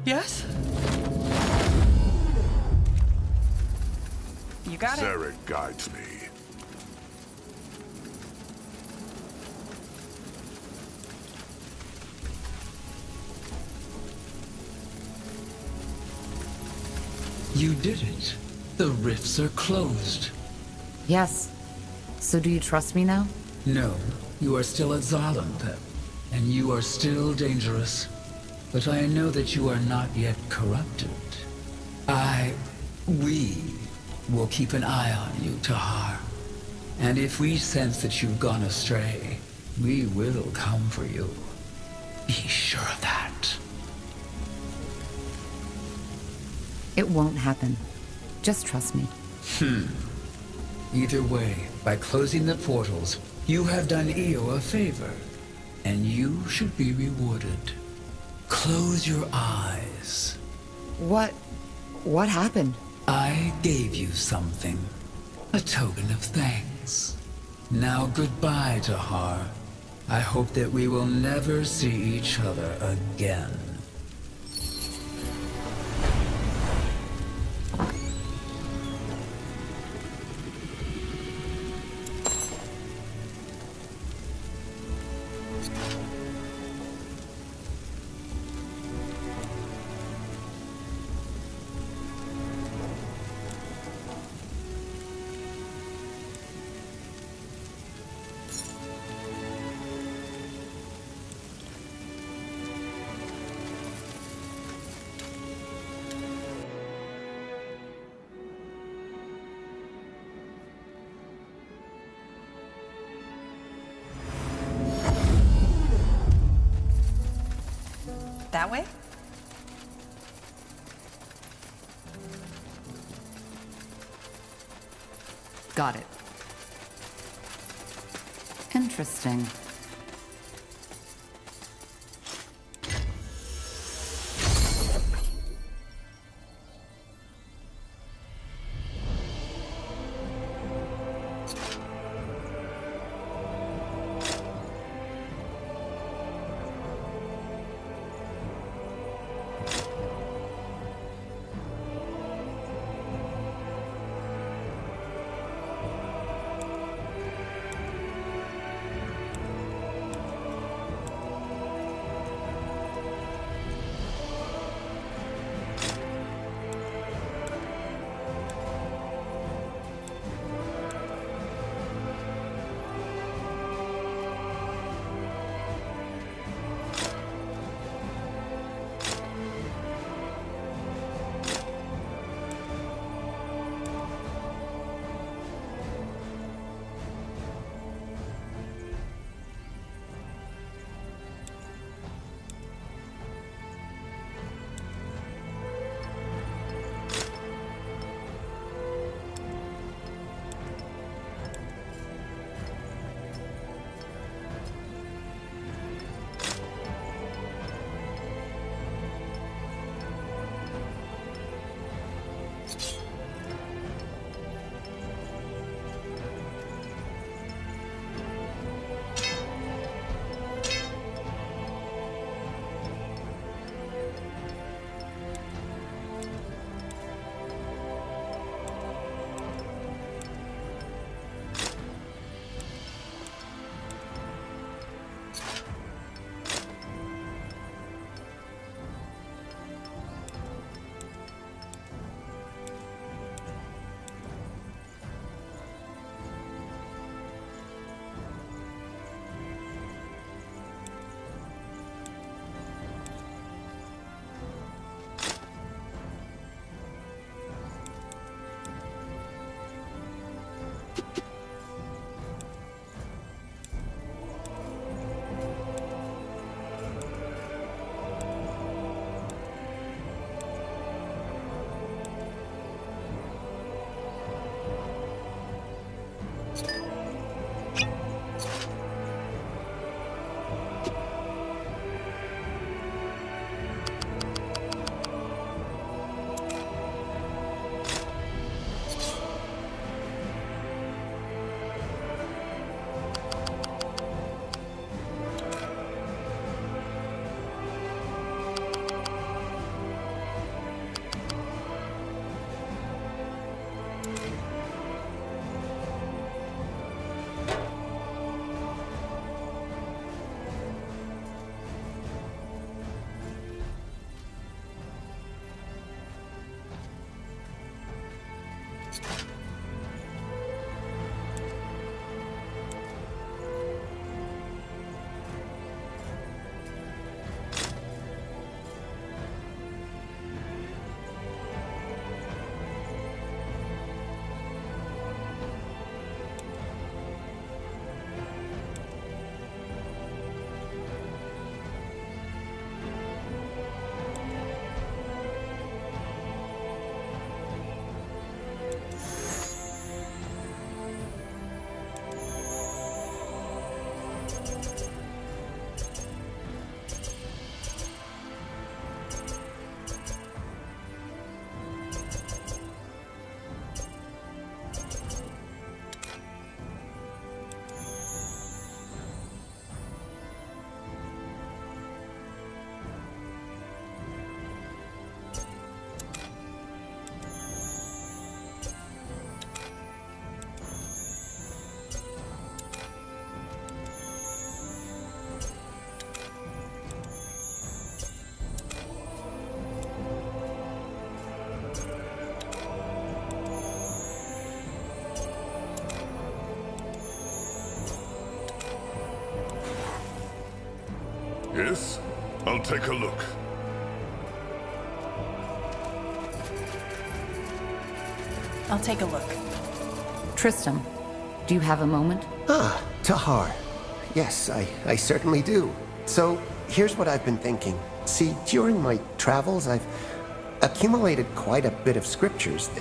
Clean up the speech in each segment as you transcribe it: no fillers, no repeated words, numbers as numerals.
Yes? You got it. Zarek guides me. You did it. The rifts are closed. Yes. So do you trust me now? No, you are still at Zalantep, and you are still dangerous. But I know that you are not yet corrupted. We will keep an eye on you, Tahar. And if we sense that you've gone astray, we will come for you. Be sure of that. It won't happen. Just trust me. Either way, by closing the portals, you have done Io a favor, and you should be rewarded. Close your eyes. What happened? I gave you something. A token of thanks. Now goodbye, Tahar. I hope that we will never see each other again. That way? Got it. Interesting. Yes, I'll take a look. I'll take a look. Tristram, do you have a moment? Ah, Tahar. Yes, I certainly do. So, here's what I've been thinking. See, during my travels, I've accumulated quite a bit of scriptures.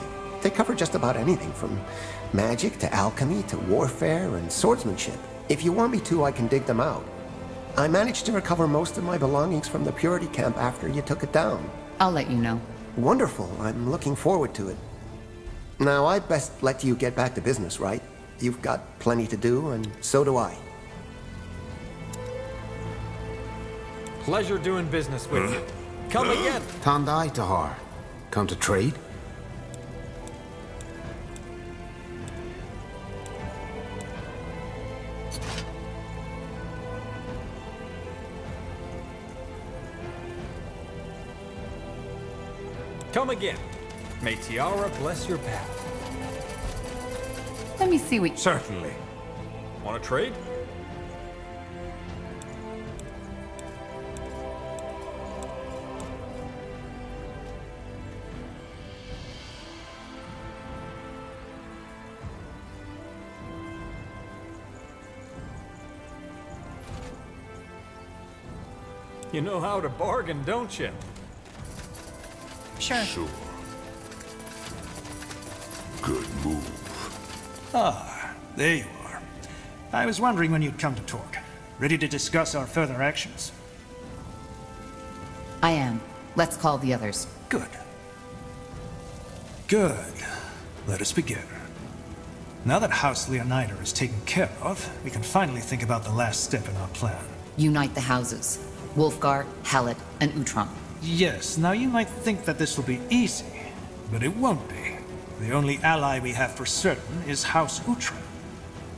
They cover just about anything from magic to alchemy to warfare and swordsmanship. If you want me to, I can dig them out. I managed to recover most of my belongings from the Purity camp after you took it down. I'll let you know. Wonderful. I'm looking forward to it. Now, I best let you get back to business, right? You've got plenty to do, and so do I. Pleasure doing business with you. Come again. Tandai, Tahar. Come to trade? Come again. May Tiara bless your path. Let me see what... Certainly. Want to trade? You know how to bargain, don't you? Sure. Sure. Good move. Ah, there you are. I was wondering when you'd come to talk. Ready to discuss our further actions? I am. Let's call the others. Good. Good. Let us begin. Now that House Leonider is taken care of, we can finally think about the last step in our plan. Unite the houses. Wolfgar, Hallett, and Utron. Yes, now you might think that this will be easy, but it won't be. The only ally we have for certain is House Utron,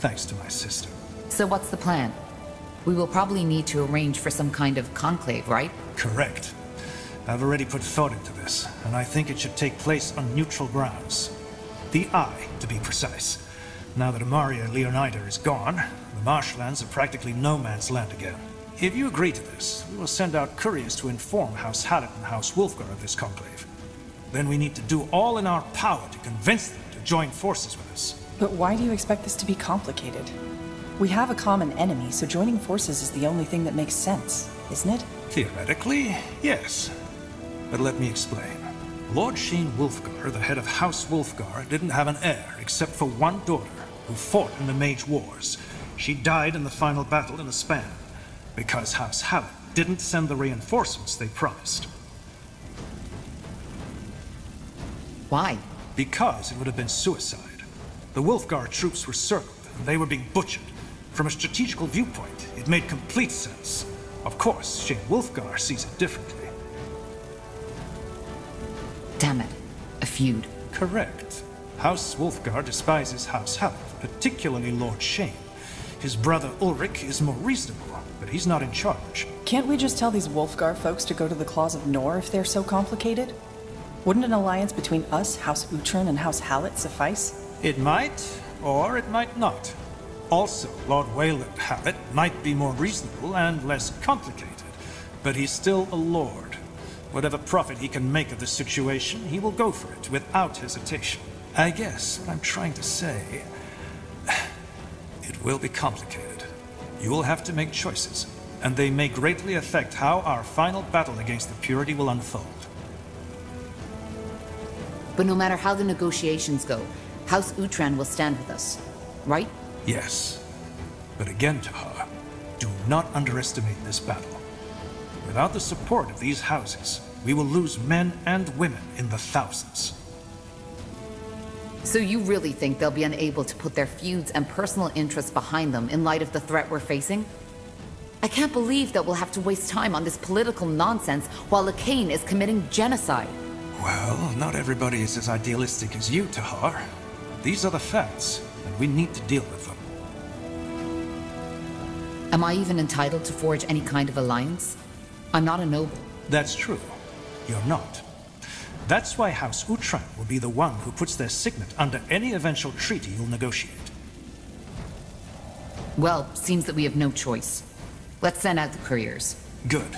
thanks to my sister. So what's the plan? We will probably need to arrange for some kind of conclave, right? Correct. I've already put thought into this, and I think it should take place on neutral grounds. The Eye, to be precise. Now that Amaria Leonider is gone, the marshlands are practically no man's land again. If you agree to this, we will send out couriers to inform House Hallett and House Wolfgar of this conclave. Then we need to do all in our power to convince them to join forces with us. But why do you expect this to be complicated? We have a common enemy, so joining forces is the only thing that makes sense, isn't it? Theoretically, yes. But let me explain. Lord Shane Wolfgar, the head of House Wolfgar, didn't have an heir except for one daughter, who fought in the Mage Wars. She died in the final battle in a span, because House Hallett didn't send the reinforcements they promised. Why? Because it would have been suicide. The Wolfgar troops were circled, and they were being butchered. From a strategical viewpoint, it made complete sense. Of course, Shane Wolfgar sees it differently. Damn it. A feud. Correct. House Wolfgar despises House Hallett, particularly Lord Shane. His brother Ulrich is more reasonable, but he's not in charge. Can't we just tell these Wolfgar folks to go to the Claws of Nor if they're so complicated? Wouldn't an alliance between us, House Utron, and House Hallett suffice? It might, or it might not. Also, Lord Wayland Hallett might be more reasonable and less complicated, but he's still a lord. Whatever profit he can make of the situation, he will go for it without hesitation. I guess what I'm trying to say... it will be complicated. You will have to make choices, and they may greatly affect how our final battle against the Purity will unfold. But no matter how the negotiations go, House Utran will stand with us, right? Yes. But again, Tahar, do not underestimate this battle. Without the support of these houses, we will lose men and women in the thousands. So you really think they'll be unable to put their feuds and personal interests behind them in light of the threat we're facing? I can't believe that we'll have to waste time on this political nonsense while Lacane is committing genocide. Well, not everybody is as idealistic as you, Tahar. These are the facts, and we need to deal with them. Am I even entitled to forge any kind of alliance? I'm not a noble. That's true. You're not. That's why House Utran will be the one who puts their signet under any eventual treaty you'll negotiate. Well, seems that we have no choice. Let's send out the couriers. Good.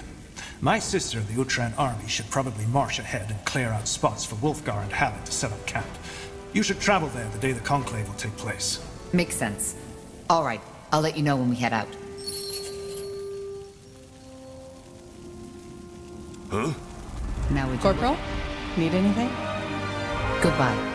My sister and the Utran army should probably march ahead and clear out spots for Wulfgar and Hallett to set up camp. You should travel there the day the conclave will take place. Makes sense. All right, I'll let you know when we head out. Huh? Now would you... Corporal? Need anything? Goodbye.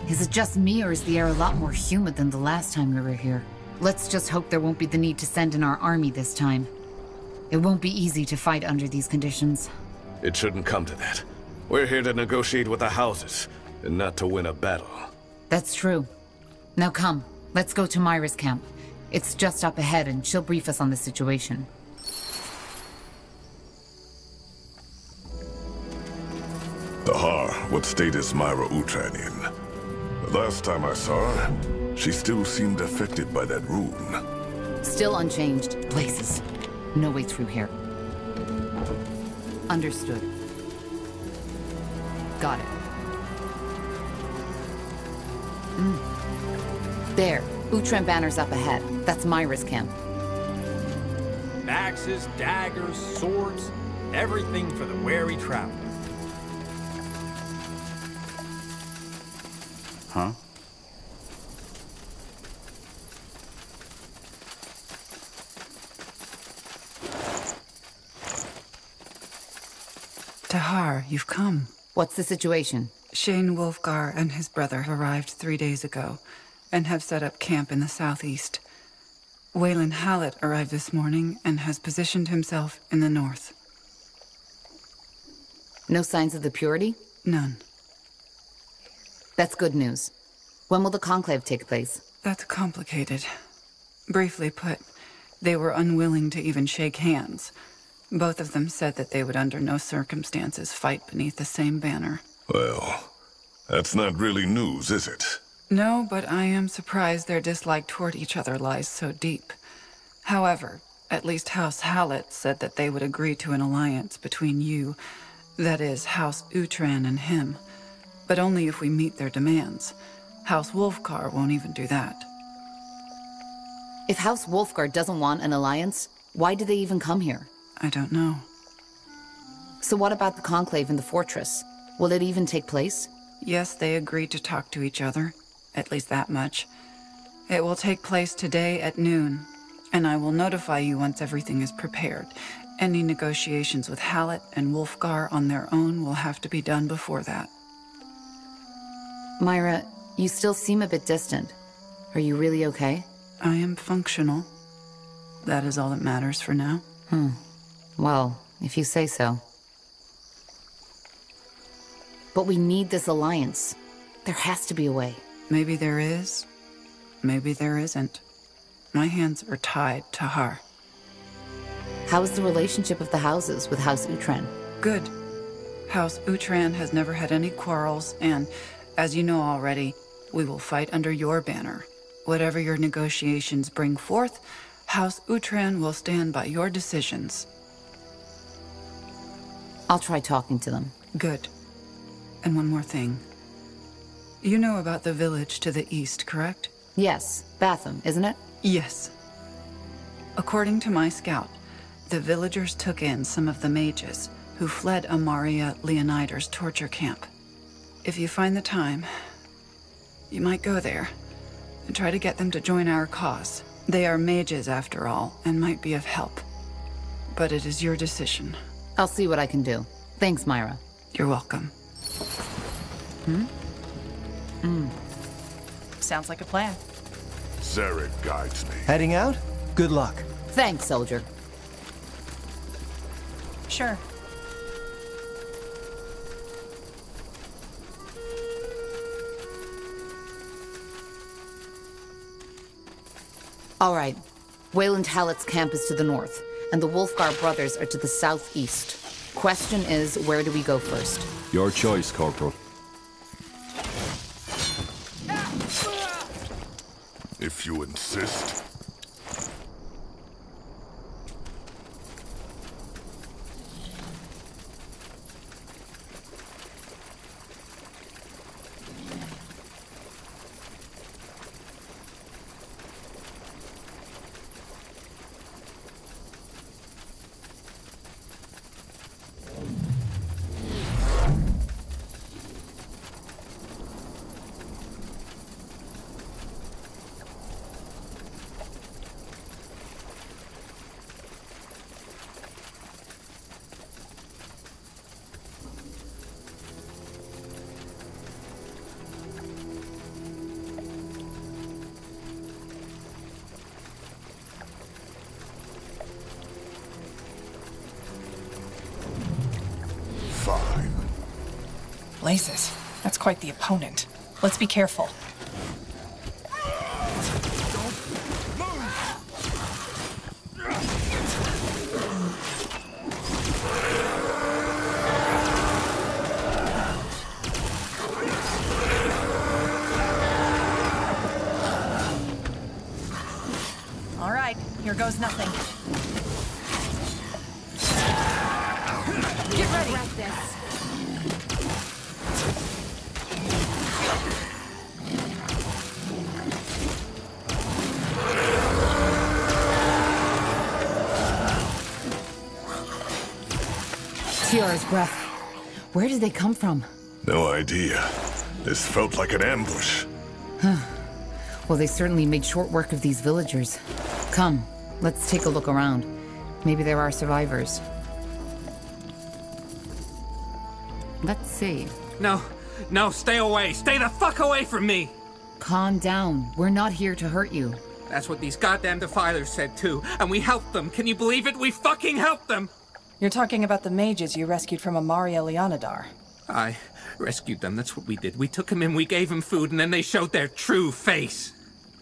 Is it just me, or is the air a lot more humid than the last time we were here? Let's just hope there won't be the need to send in our army this time. It won't be easy to fight under these conditions. It shouldn't come to that. We're here to negotiate with the houses, and not to win a battle. That's true. Now come, let's go to Myra's camp. It's just up ahead, and she'll brief us on the situation. Tahar, what state is Myra Utran in? The last time I saw her, she still seemed affected by that rune. Still unchanged. Places. No way through here. Understood. Got it. There. Utran banner's up ahead. That's Myra's camp. Axes, daggers, swords, everything for the wary traveler. Huh? Tahar, you've come. What's the situation? Shane Wulfgar and his brother arrived 3 days ago and have set up camp in the southeast. Waylon Hallett arrived this morning and has positioned himself in the north. No signs of the Purity? None. That's good news. When will the conclave take place? That's complicated. Briefly put, they were unwilling to even shake hands. Both of them said that they would under no circumstances fight beneath the same banner. Well, that's not really news, is it? No, but I am surprised their dislike toward each other lies so deep. However, at least House Hallett said that they would agree to an alliance between you, that is, House Utran and him. But only if we meet their demands. House Wulfgar won't even do that. If House Wulfgar doesn't want an alliance, why did they even come here? I don't know. So what about the conclave in the fortress? Will it even take place? Yes, they agreed to talk to each other. At least that much. It will take place today at noon, and I will notify you once everything is prepared. Any negotiations with Hallett and Wulfgar on their own will have to be done before that. Myra, you still seem a bit distant. Are you really okay? I am functional. That is all that matters for now. Well, if you say so. But we need this alliance. There has to be a way. Maybe there is. Maybe there isn't. My hands are tied, Tahar. How is the relationship of the houses with House Utran? Good. House Utran has never had any quarrels, and, as you know already, we will fight under your banner. Whatever your negotiations bring forth, House Utran will stand by your decisions. I'll try talking to them. Good. And one more thing. You know about the village to the east, correct? Yes, Batham, isn't it? Yes. According to my scout, the villagers took in some of the mages who fled Amaria Leonider's torture camp. If you find the time, you might go there and try to get them to join our cause. They are mages, after all, and might be of help. But it is your decision. I'll see what I can do. Thanks, Myra. You're welcome. Sounds like a plan. Zarek guides me. Heading out? Good luck. Thanks, soldier. Sure. All right. Wayland Hallett's camp is to the north, and the Wolfgar brothers are to the southeast. Question is, where do we go first? Your choice, Corporal. If you insist. Fine. Blazes. That's quite the opponent. Let's be careful. All right, here goes nothing. Get ready. Tiara's breath. Where did they come from? No idea. This felt like an ambush. Well, they certainly made short work of these villagers. Come, let's take a look around. Maybe there are survivors. Let's see. No, stay away. Stay the fuck away from me! Calm down. We're not here to hurt you. That's what these goddamn defilers said too, and we helped them. Can you believe it? We fucking helped them! You're talking about the mages you rescued from Amaria Leonidar. I rescued them, that's what we did. We took them in, we gave them food, and then they showed their true face.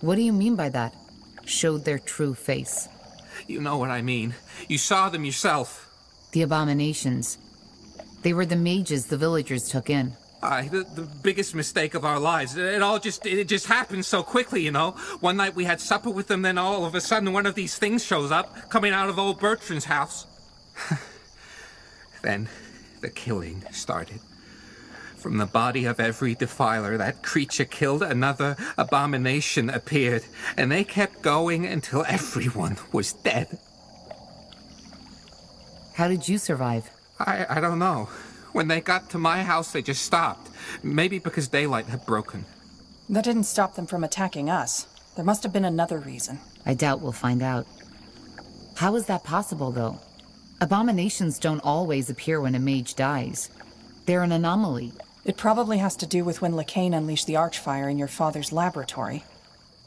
What do you mean by that? Showed their true face? You know what I mean. You saw them yourself. The abominations. They were the mages the villagers took in. The biggest mistake of our lives. It just happened so quickly, you know? One night we had supper with them, then all of a sudden one of these things shows up, coming out of old Bertrand's house. Then the killing started. From the body of every defiler that creature killed, another abomination appeared, and they kept going until everyone was dead. How did you survive? I don't know. When they got to my house, they just stopped. Maybe because daylight had broken. That didn't stop them from attacking us. There must have been another reason. I doubt we'll find out. How is that possible, though? Abominations don't always appear when a mage dies. They're an anomaly. It probably has to do with when Lacane unleashed the Archfire in your father's laboratory.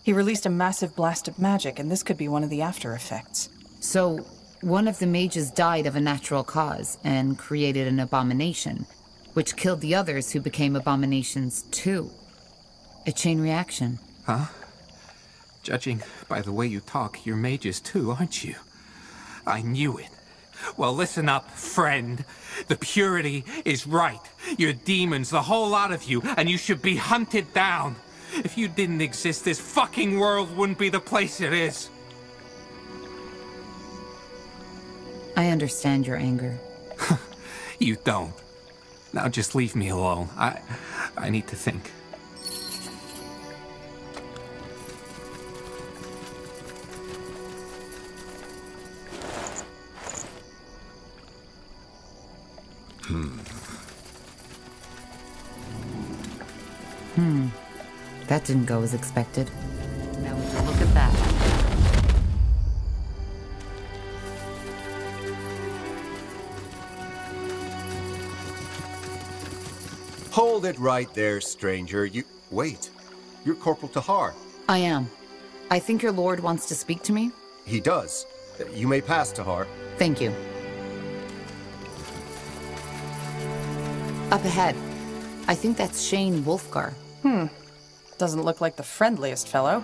He released a massive blast of magic, and this could be one of the after effects. So, one of the mages died of a natural cause and created an abomination, which killed the others who became abominations too. A chain reaction. Huh? Judging by the way you talk, you're mages too, aren't you? I knew it. Well, listen up, friend. The purity is right. You're demons, the whole lot of you, and you should be hunted down. If you didn't exist, this fucking world wouldn't be the place it is. I understand your anger. You don't. Now just leave me alone. I need to think. That didn't go as expected. Now would you look at that? Hold it right there, stranger. Wait. You're Corporal Tahar. I am. I think your lord wants to speak to me? He does. You may pass, Tahar. Thank you. Up ahead. I think that's Shane Wolfgar. Doesn't look like the friendliest fellow.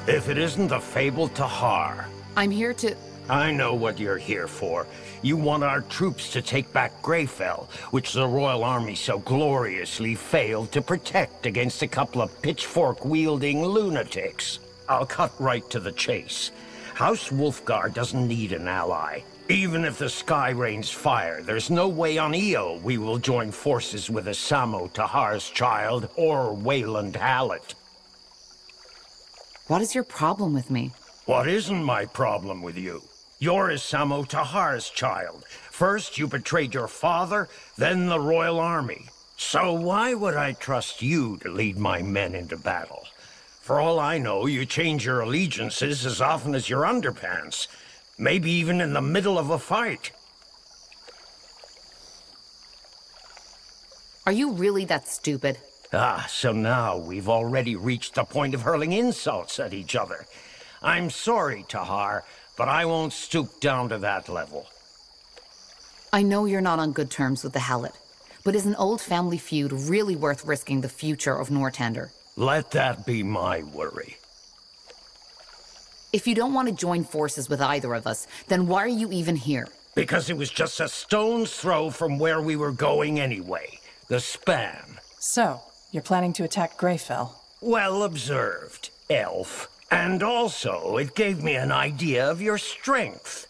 If it isn't the fabled Tahar. I'm here to... I know what you're here for. You want our troops to take back Greyfell, which the Royal Army so gloriously failed to protect against a couple of pitchfork-wielding lunatics. I'll cut right to the chase. House Wolfgar doesn't need an ally. Even if the sky rains fire, there's no way on Io we will join forces with Asamo Tahar's child or Wayland Hallett. What is your problem with me? What isn't my problem with you? You're Asamo Tahar's child. First you betrayed your father, then the Royal Army. So why would I trust you to lead my men into battle? For all I know, you change your allegiances as often as your underpants. Maybe even in the middle of a fight. Are you really that stupid? Ah, so now we've already reached the point of hurling insults at each other. I'm sorry, Tahar, but I won't stoop down to that level. I know you're not on good terms with the Hallett, but is an old family feud really worth risking the future of Northander? Let that be my worry. If you don't want to join forces with either of us, then why are you even here? Because it was just a stone's throw from where we were going anyway. The span. So, you're planning to attack Greyfell? Well observed, elf. And also, it gave me an idea of your strength.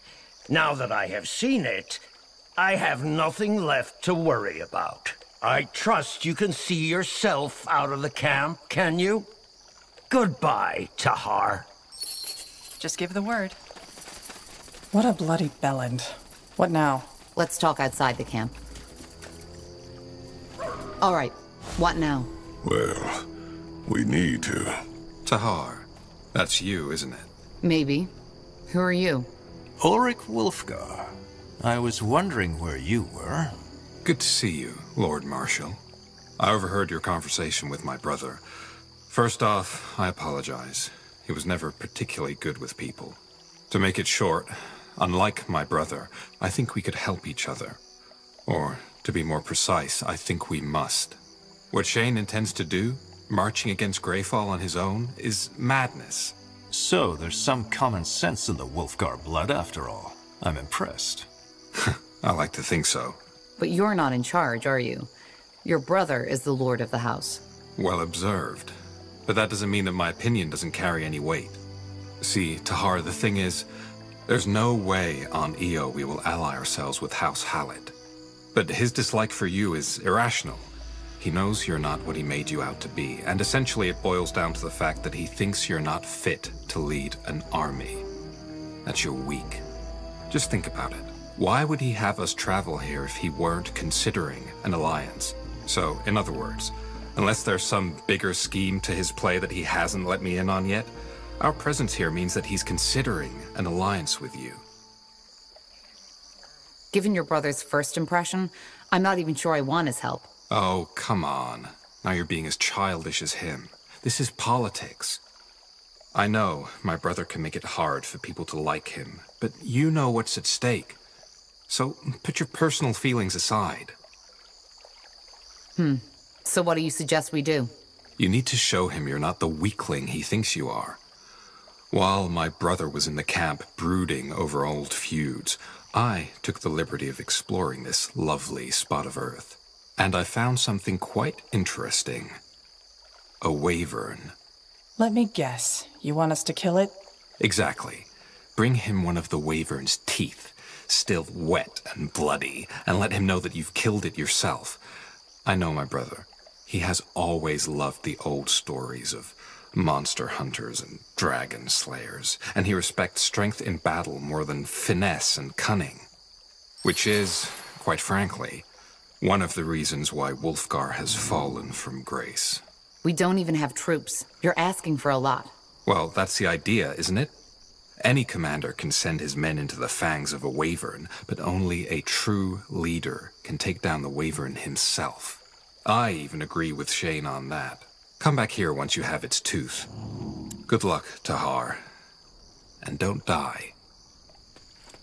Now that I have seen it, I have nothing left to worry about. I trust you can see yourself out of the camp, can you? Goodbye, Tahar. Just give the word. What a bloody bellend. What now? Let's talk outside the camp. All right, what now? Well, we need to. Tahar, that's you, isn't it? Maybe. Who are you? Ulrich Wolfgar. I was wondering where you were. Good to see you, Lord Marshal. I overheard your conversation with my brother. First off, I apologize. He was never particularly good with people. To make it short, unlike my brother, I think we could help each other. Or, to be more precise, I think we must. What Shane intends to do, marching against Greyfall on his own, is madness. So, there's some common sense in the Wolfgar blood after all. I'm impressed. I like to think so. But you're not in charge, are you? Your brother is the lord of the house. Well observed. But that doesn't mean that my opinion doesn't carry any weight. See, Tahar, the thing is, there's no way on Io we will ally ourselves with House Hallett. But his dislike for you is irrational. He knows you're not what he made you out to be, and essentially it boils down to the fact that he thinks you're not fit to lead an army. That you're weak. Just think about it. Why would he have us travel here if he weren't considering an alliance? So, in other words, unless there's some bigger scheme to his play that he hasn't let me in on yet, our presence here means that he's considering an alliance with you. Given your brother's first impression, I'm not even sure I want his help. Oh, come on. Now you're being as childish as him. This is politics. I know my brother can make it hard for people to like him, but you know what's at stake. So put your personal feelings aside. So what do you suggest we do? You need to show him you're not the weakling he thinks you are. While my brother was in the camp brooding over old feuds, I took the liberty of exploring this lovely spot of earth. And I found something quite interesting. A wyvern. Let me guess. You want us to kill it? Exactly. Bring him one of the wyvern's teeth, still wet and bloody, and let him know that you've killed it yourself. I know my brother. He has always loved the old stories of monster hunters and dragon slayers, and he respects strength in battle more than finesse and cunning. Which is, quite frankly, one of the reasons why Wolfgar has fallen from grace. We don't even have troops. You're asking for a lot. Well, that's the idea, isn't it? Any commander can send his men into the fangs of a wyvern, but only a true leader can take down the wyvern himself. I even agree with Shane on that. Come back here once you have its tooth. Good luck, Tahar. And don't die.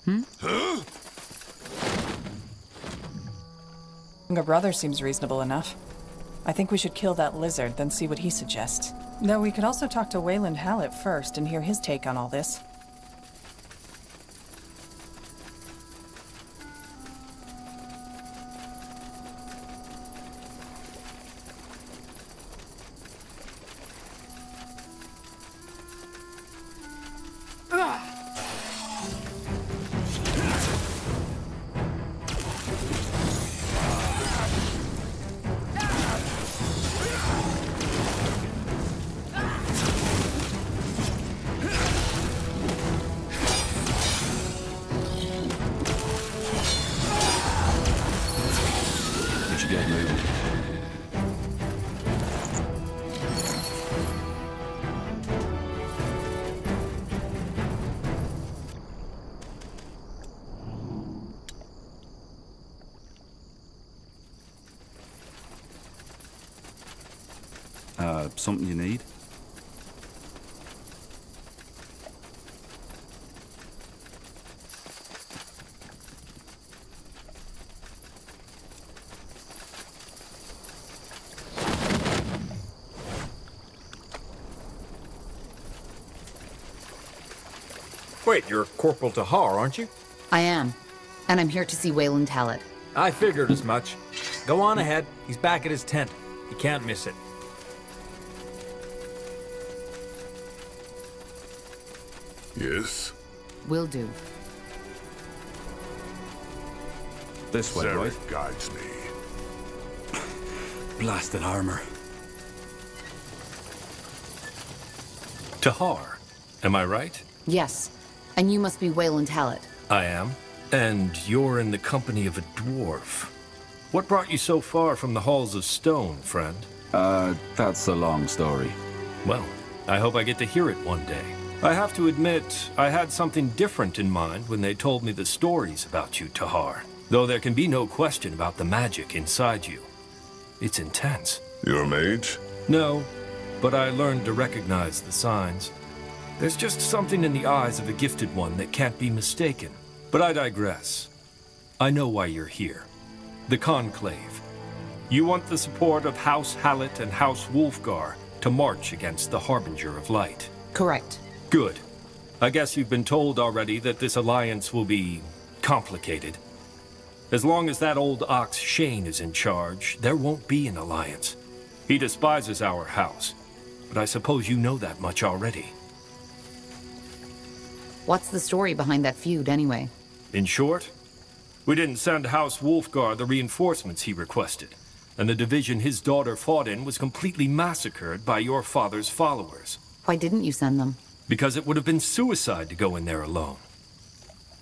Huh? Your brother seems reasonable enough. I think we should kill that lizard, then see what he suggests. Though we could also talk to Wayland Hallett first and hear his take on all this. Something you need? Wait, you're Corporal Tahar, aren't you? I am. And I'm here to see Wayland Hallett. I figured as much. Go on ahead. He's back at his tent. You can't miss it. Yes? Will do. This way, Zarek right? guides me. Blasted armor. Tahar, am I right? Yes. And you must be Wayland Hallett. I am. And you're in the company of a dwarf. What brought you so far from the halls of stone, friend? That's a long story. Well, I hope I get to hear it one day. I have to admit, I had something different in mind when they told me the stories about you, Tahar. Though there can be no question about the magic inside you. It's intense. You're a mage? No, but I learned to recognize the signs. There's just something in the eyes of a gifted one that can't be mistaken. But I digress. I know why you're here. The Conclave. You want the support of House Hallett and House Wolfgar to march against the Harbinger of Light. Correct. Good. I guess you've been told already that this alliance will be complicated. As long as that old ox Shane is in charge, there won't be an alliance. He despises our house, but I suppose you know that much already. What's the story behind that feud, anyway? In short, we didn't send House Wolfgar the reinforcements he requested, and the division his daughter fought in was completely massacred by your father's followers. Why didn't you send them? Because it would have been suicide to go in there alone.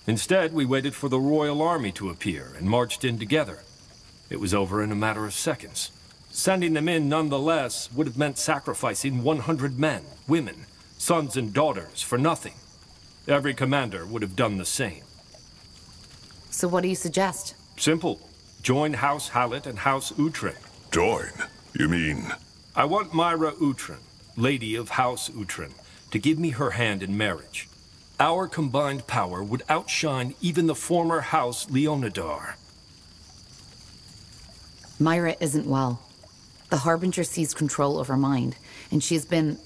Instead, we waited for the Royal Army to appear and marched in together. It was over in a matter of seconds. Sending them in nonetheless would have meant sacrificing 100 men, women, sons and daughters for nothing. Every commander would have done the same. So what do you suggest? Simple. Join House Hallett and House Uhtred. Join? You mean? I want Myra Uhtred, Lady of House Uhtred, to give me her hand in marriage. Our combined power would outshine even the former House Leonidar. Myra isn't well. The Harbinger seized control of her mind, and she has been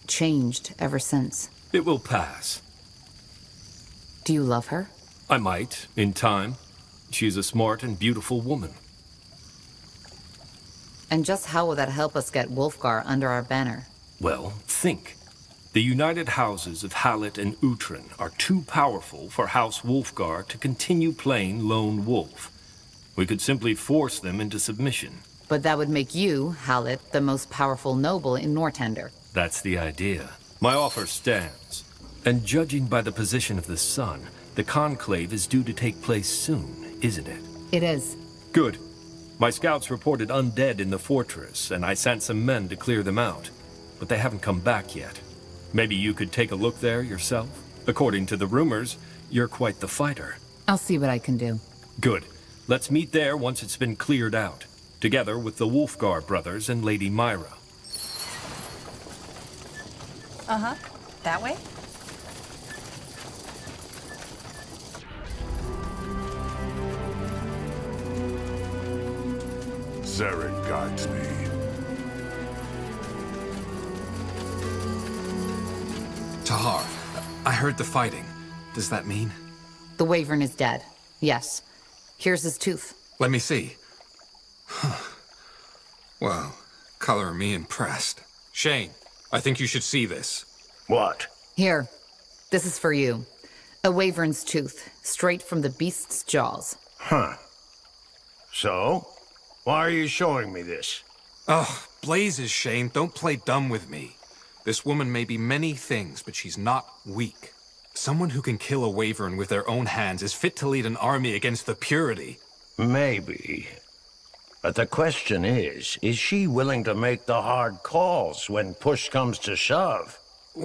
changed ever since. It will pass. Do you love her? I might, in time. She's a smart and beautiful woman. And just how will that help us get Wolfgar under our banner? Well, think. The united houses of Hallett and Uhtred are too powerful for House Wolfgar to continue playing lone wolf. We could simply force them into submission. But that would make you, Hallett, the most powerful noble in Nortender. That's the idea. My offer stands. And judging by the position of the sun, the conclave is due to take place soon, isn't it? It is. Good. My scouts reported undead in the fortress, and I sent some men to clear them out. But they haven't come back yet. Maybe you could take a look there yourself? According to the rumors, you're quite the fighter. I'll see what I can do. Good. Let's meet there once it's been cleared out. together with the Wolfgar brothers and Lady Myra. Uh-huh. That way? Zarek guides me. Tahar, I heard the fighting. Does that mean? The Wyvern is dead. Yes. Here's his tooth. Let me see. Huh. Well, color me impressed. Shane, I think you should see this. What? Here. This is for you. A Wyvern's tooth, straight from the beast's jaws. Huh. So? Why are you showing me this? Oh, blazes, Shane. Don't play dumb with me. This woman may be many things, but she's not weak. Someone who can kill a Wyvern with their own hands is fit to lead an army against the Purity. Maybe. But the question is she willing to make the hard calls when push comes to shove?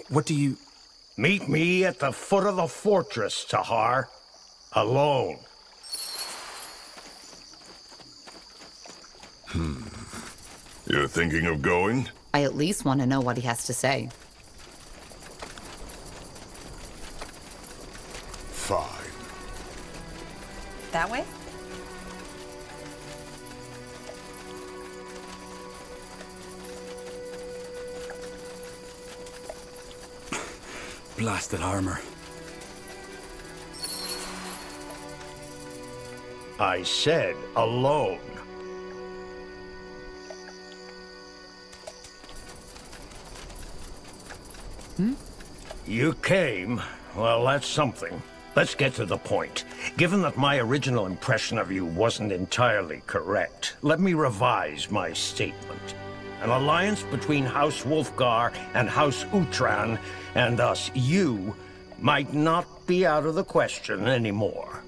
What do you... Meet me at the foot of the fortress, Tahar. Alone. You're thinking of going? I at least want to know what he has to say. Fine. That way? Blasted armor. I said alone. You came. Well, that's something. Let's get to the point. Given that my original impression of you wasn't entirely correct, let me revise my statement. An alliance between House Wolfgar and House Utran, and thus you, might not be out of the question anymore.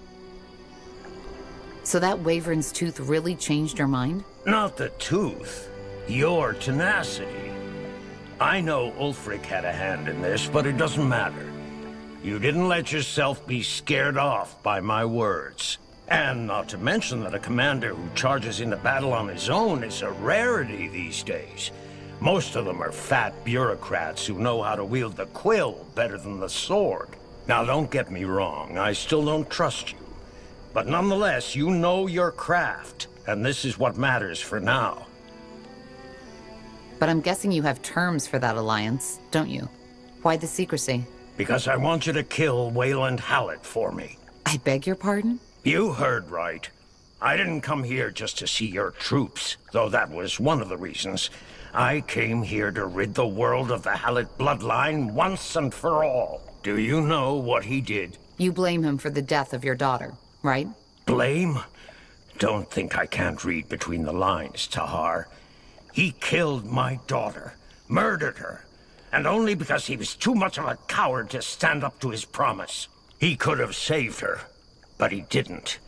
So that Wyvern's tooth really changed your mind? Not the tooth. Your tenacity. I know Ulfric had a hand in this, but it doesn't matter. You didn't let yourself be scared off by my words. And not to mention that a commander who charges into battle on his own is a rarity these days. Most of them are fat bureaucrats who know how to wield the quill better than the sword. Now don't get me wrong, I still don't trust you. But nonetheless, you know your craft, and this is what matters for now. But I'm guessing you have terms for that alliance, don't you? Why the secrecy? Because I want you to kill Wayland Hallett for me. I beg your pardon? You heard right. I didn't come here just to see your troops, though that was one of the reasons. I came here to rid the world of the Hallett bloodline once and for all. Do you know what he did? You blame him for the death of your daughter, right? Blame? Don't think I can't read between the lines, Tahar. He killed my daughter, murdered her, and only because he was too much of a coward to stand up to his promise. He could have saved her, but he didn't.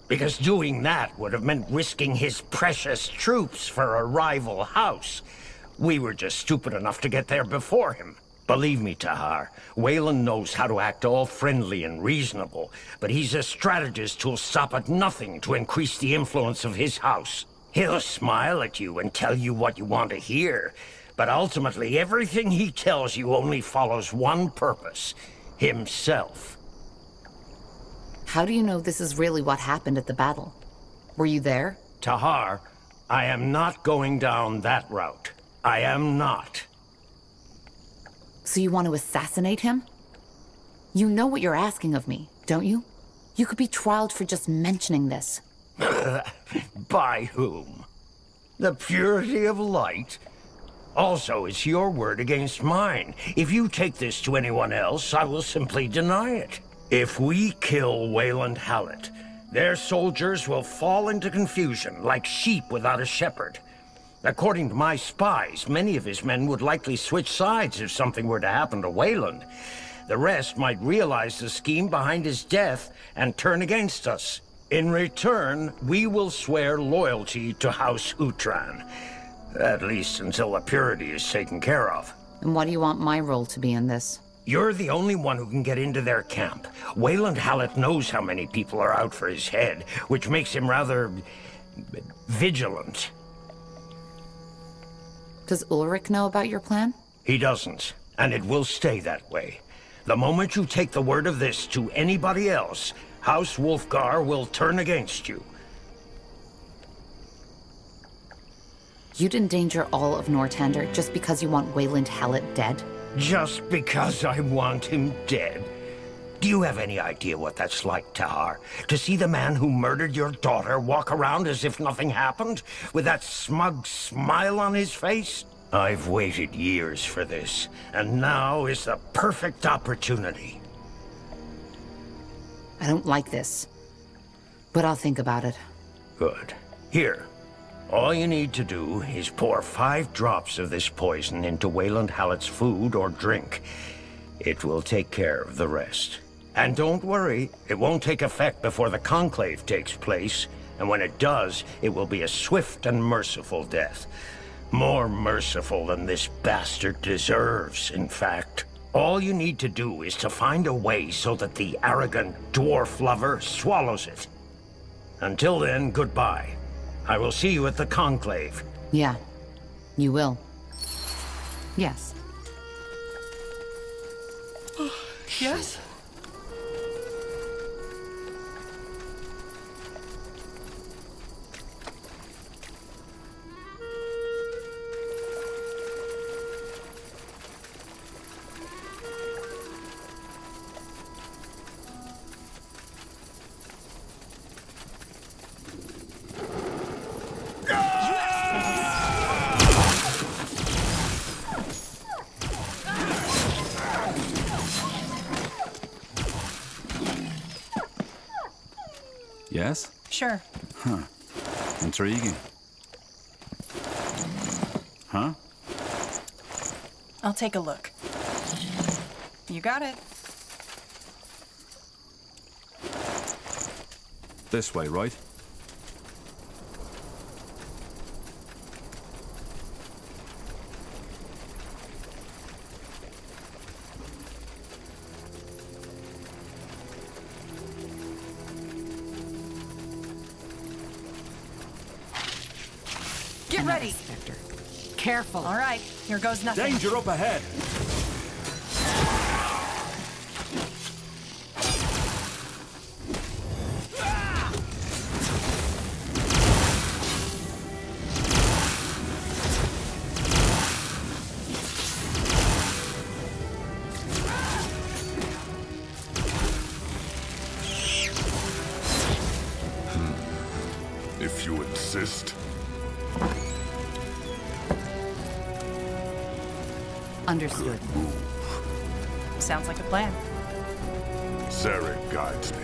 Because doing that would have meant risking his precious troops for a rival house. We were just stupid enough to get there before him. Believe me, Tahar, Wayland knows how to act all friendly and reasonable, but he's a strategist who'll stop at nothing to increase the influence of his house. He'll smile at you and tell you what you want to hear, but ultimately everything he tells you only follows one purpose: himself. How do you know this is really what happened at the battle? Were you there? Tahar, I am not going down that route. I am not. So you want to assassinate him? You know what you're asking of me, don't you? You could be trialed for just mentioning this. By whom? The purity of light? Also, it's your word against mine. If you take this to anyone else, I will simply deny it. If we kill Wayland Hallett, their soldiers will fall into confusion like sheep without a shepherd. According to my spies, many of his men would likely switch sides if something were to happen to Wayland. The rest might realize the scheme behind his death and turn against us. In return, we will swear loyalty to House Utran. At least until the purity is taken care of. And what do you want my role to be in this? You're the only one who can get into their camp. Wayland Hallett knows how many people are out for his head, which makes him rather vigilant. Does Ulrich know about your plan? He doesn't, and it will stay that way. The moment you take the word of this to anybody else, House Wolfgar will turn against you. You'd endanger all of Northander just because you want Wayland Hallett dead? Just because I want him dead? Do you have any idea what that's like, Tahar? To see the man who murdered your daughter walk around as if nothing happened, with that smug smile on his face? I've waited years for this, and now is the perfect opportunity. I don't like this, but I'll think about it. Good. Here. All you need to do is pour 5 drops of this poison into Wayland Hallett's food or drink. It will take care of the rest. And don't worry, it won't take effect before the conclave takes place, and when it does, it will be a swift and merciful death. More merciful than this bastard deserves, in fact. All you need to do is to find a way so that the arrogant dwarf lover swallows it. Until then, goodbye. I will see you at the conclave. Yeah, you will. Yes. Yes? Yes? Sure. Huh. Intriguing. Huh? I'll take a look. You got it. This way, right? Get ready. Spectre. Careful. All right, here goes nothing. Danger up ahead! If you insist. Understood. Sounds like a plan. Zarek guides me.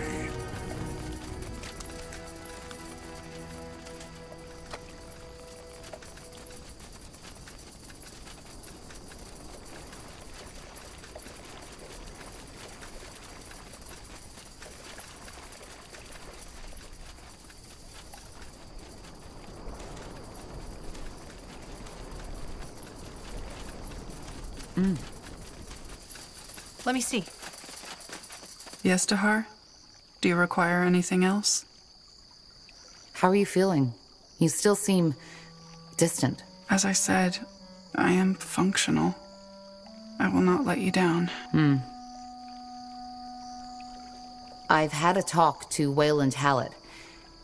Let me see. Yes, Tahar? Do you require anything else? How are you feeling? You still seem distant. As I said, I am functional. I will not let you down. I've had a talk to Wayland Hallett.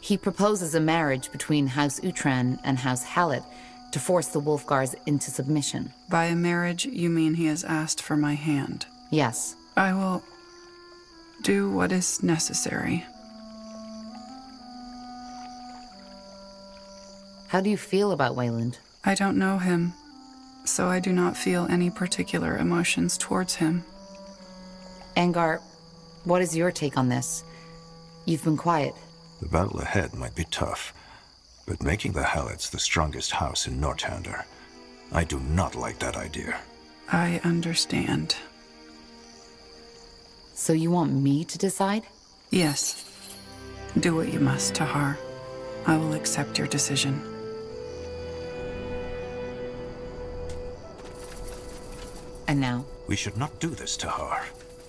He proposes a marriage between House Utran and House Hallett to force the Wolfgars into submission. By a marriage, you mean he has asked for my hand? Yes. I will do what is necessary. How do you feel about Wayland? I don't know him, so I do not feel any particular emotions towards him. Angar, what is your take on this? You've been quiet. The battle ahead might be tough, but making the Halletts the strongest house in Northander, I do not like that idea. I understand. So you want me to decide? Yes. Do what you must, Tahar. I will accept your decision. And now? We should not do this, Tahar.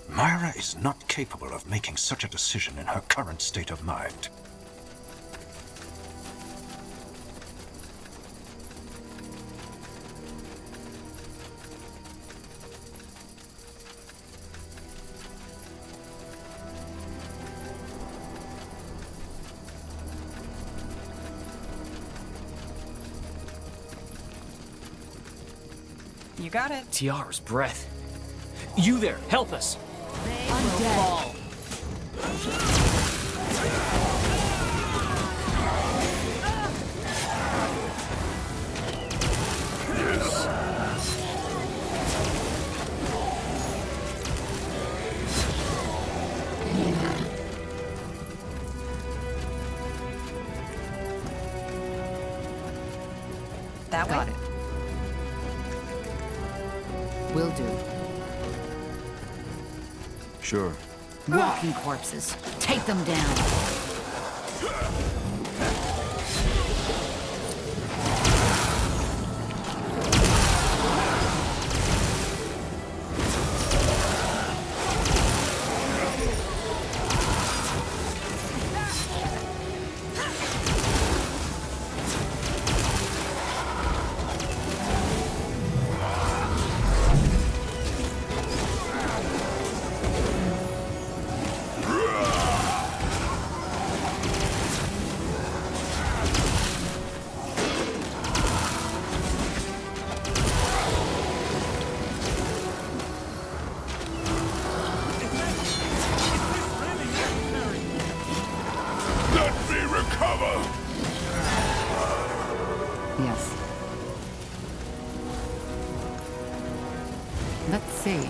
Myra is not capable of making such a decision in her current state of mind. You got it. Tiara's breath. You there, help us. Undead. That Got way? it. Will do. Sure. Walking corpses. Take them down. Yes. Let's see.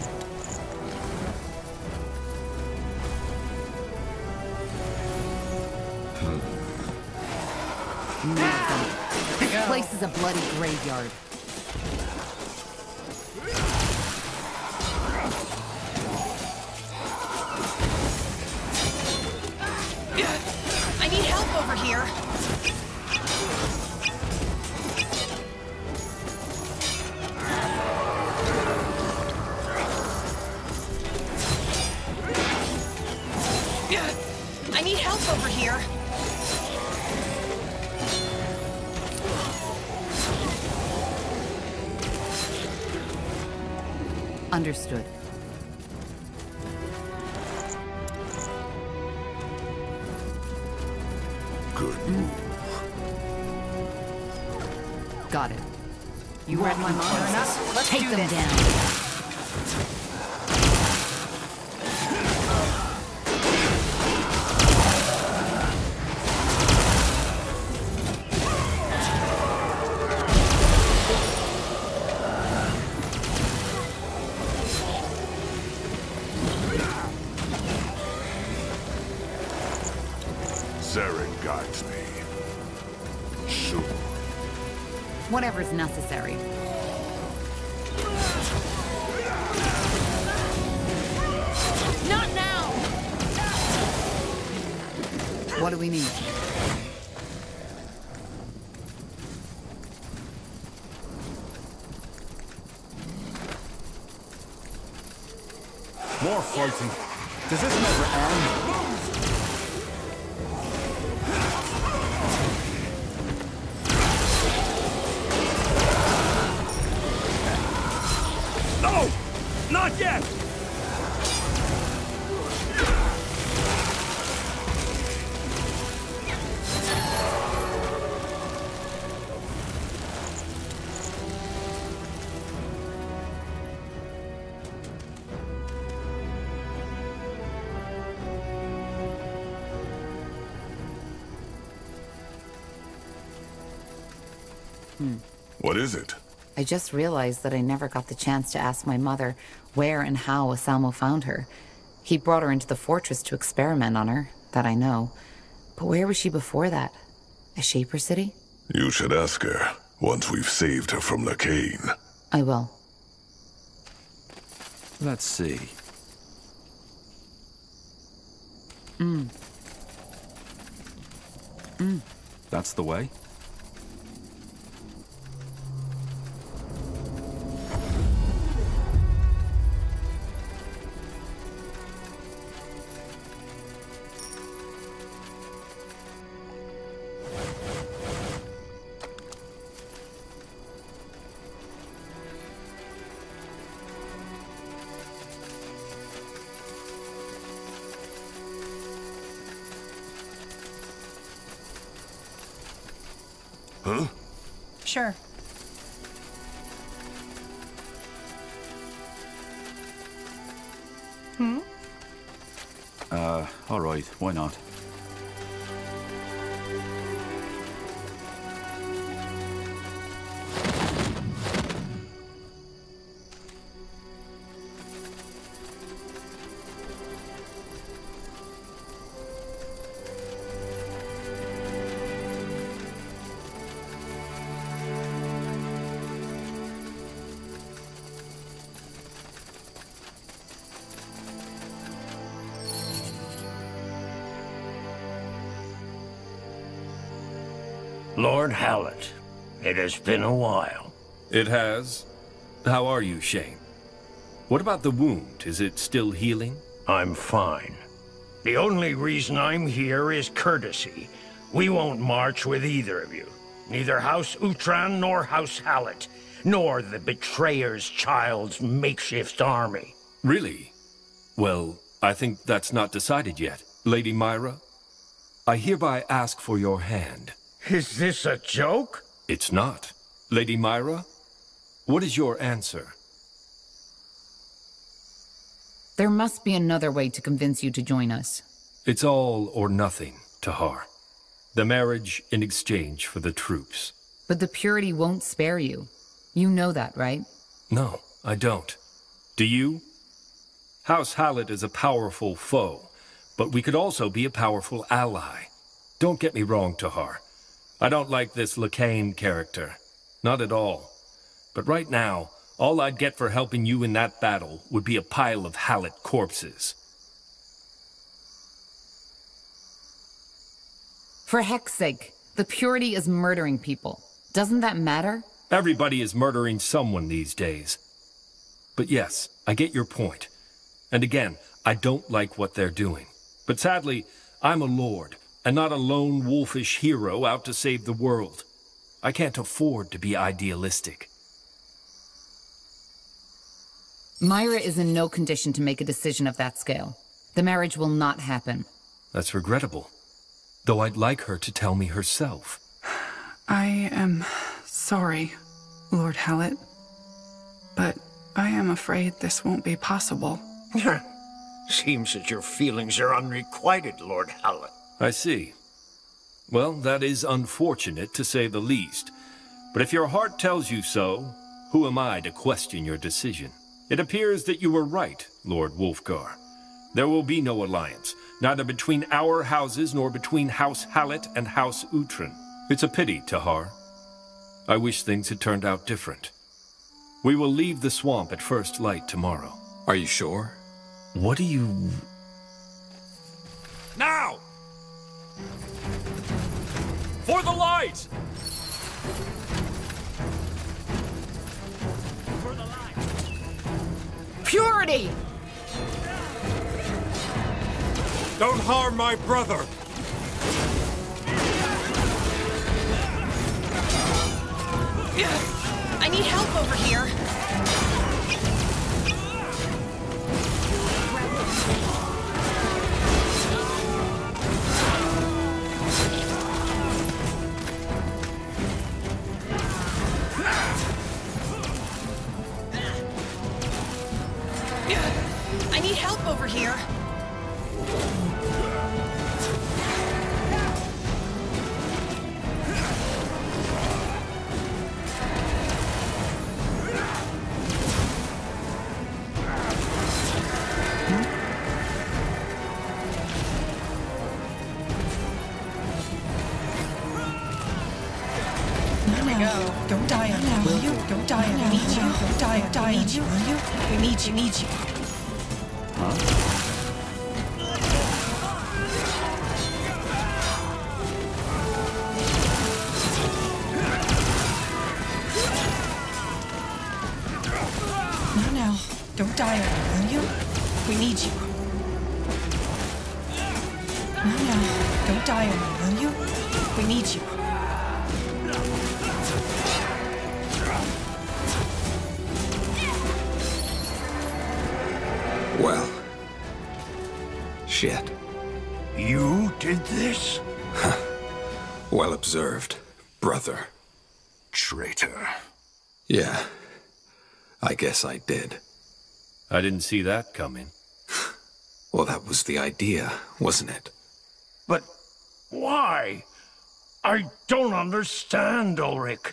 This place is a bloody graveyard. I need help over here. I need help over here. Understood. Good move. Got it. You read my mind enough? Let's Take do them this. down. Saren guides me. Sure. Whatever's necessary. Not now! What do we need? More fighting. Does this never end? No! Not yet! What is it? I just realized that I never got the chance to ask my mother where and how Asamo found her. He brought her into the fortress to experiment on her, that I know. But where was she before that? A Shaper City? You should ask her, once we've saved her from Lacane. I will. Let's see. That's the way? Huh? Sure. Yeah, alright, why not? Lord Hallett, it has been a while. It has. How are you, Shane? What about the wound? Is it still healing? I'm fine. The only reason I'm here is courtesy. We won't march with either of you. Neither House Utran nor House Hallett, nor the Betrayer's Child's makeshift army. Really? Well, I think that's not decided yet. Lady Myra, I hereby ask for your hand. Is this a joke? It's not. Lady Myra, what is your answer? There must be another way to convince you to join us. It's all or nothing, Tahar. The marriage in exchange for the troops. But the Purity won't spare you. You know that, right? No, I don't. Do you? House Hallett is a powerful foe, but we could also be a powerful ally. Don't get me wrong, Tahar. I don't like this Lacane character. Not at all. But right now, all I'd get for helping you in that battle would be a pile of Hallett corpses. For heck's sake, the Purity is murdering people. Doesn't that matter? Everybody is murdering someone these days. But yes, I get your point. And again, I don't like what they're doing. But sadly, I'm a lord, and not a lone wolfish hero out to save the world. I can't afford to be idealistic. Myra is in no condition to make a decision of that scale. The marriage will not happen. That's regrettable. Though I'd like her to tell me herself. I am sorry, Lord Hallett. But I am afraid this won't be possible. Seems that your feelings are unrequited, Lord Hallett. I see. Well, that is unfortunate, to say the least. But if your heart tells you so, who am I to question your decision? It appears that you were right, Lord Wolfgar. There will be no alliance, neither between our houses nor between House Hallett and House Utran. It's a pity, Tahar. I wish things had turned out different. We will leave the swamp at first light tomorrow. Are you sure? What do you... Now! For the light! For the light! Purity! Don't harm my brother! I need help over here. I need help over here. Don't die on me, will you? Don't die on me. Need you. Don't die on me. Need you, will you? We need you. Need you. No, don't die on me, will you? We need you. No, don't die on me, will you? We need you. Well, shit. You did this? Well observed, brother. Traitor. Yeah, I guess I did. I didn't see that coming. Well, that was the idea, wasn't it? But why? I don't understand, Ulrich.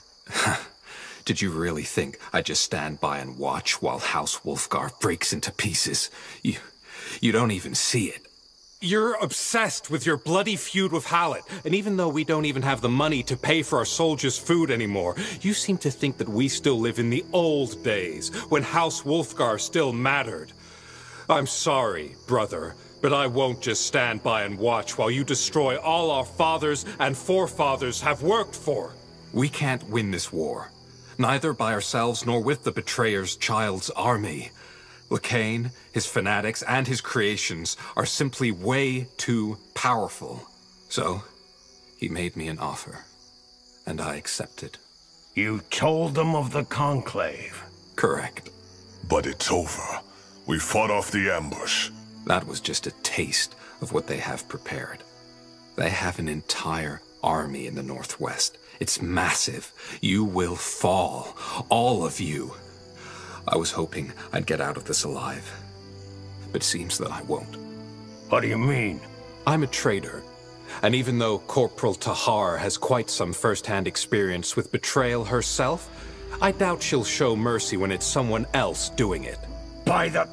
Did you really think I'd just stand by and watch while House Wolfgar breaks into pieces? You don't even see it. You're obsessed with your bloody feud with Hallett, and even though we don't even have the money to pay for our soldiers' food anymore, you seem to think that we still live in the old days, when House Wolfgar still mattered. I'm sorry, brother, but I won't just stand by and watch while you destroy all our fathers and forefathers have worked for. We can't win this war, neither by ourselves nor with the betrayer's child's army. Lacane, his fanatics, and his creations are simply way too powerful. So, he made me an offer, and I accepted. You told them of the Conclave? Correct. But it's over. We fought off the ambush. That was just a taste of what they have prepared. They have an entire army in the Northwest. It's massive. You will fall. All of you. I was hoping I'd get out of this alive, but it seems that I won't. What do you mean? I'm a traitor, and even though Corporal Tahar has quite some first-hand experience with betrayal herself, I doubt she'll show mercy when it's someone else doing it. By the...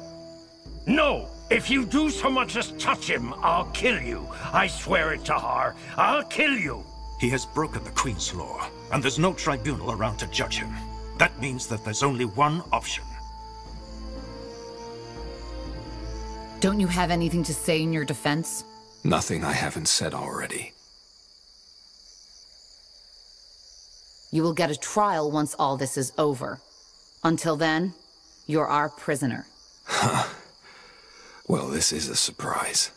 No! If you do so much as touch him, I'll kill you. I swear it, Tahar. I'll kill you! He has broken the Queen's law, and there's no tribunal around to judge him. That means that there's only one option. Don't you have anything to say in your defense? Nothing I haven't said already. You will get a trial once all this is over. Until then, you're our prisoner. Huh. Well, this is a surprise.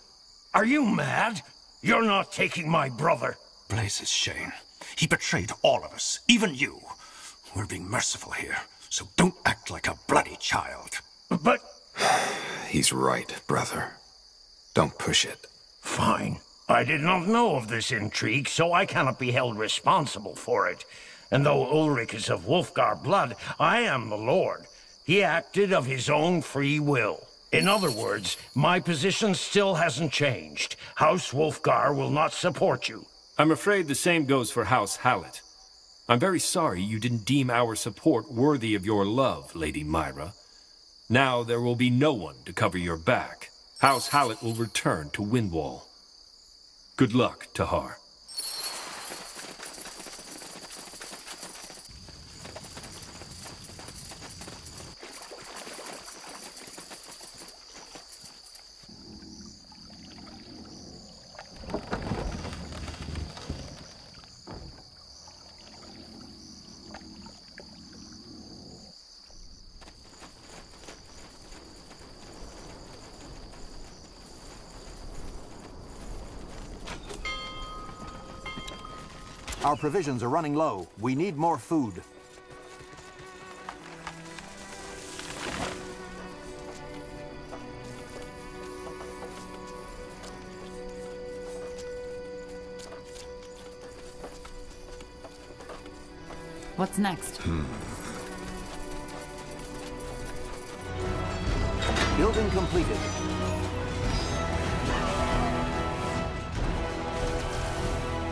Are you mad? You're not taking my brother. Blazes, Shane. He betrayed all of us, even you. We're being merciful here, so don't act like a bloody child. But... He's right, brother. Don't push it. Fine. I did not know of this intrigue, so I cannot be held responsible for it. And though Ulrich is of Wolfgar blood, I am the Lord. He acted of his own free will. In other words, my position still hasn't changed. House Wolfgar will not support you. I'm afraid the same goes for House Hallett. I'm very sorry you didn't deem our support worthy of your love, Lady Myra. Now there will be no one to cover your back. House Hallett will return to Windwall. Good luck, Tahar. Our provisions are running low. We need more food. What's next? Building completed.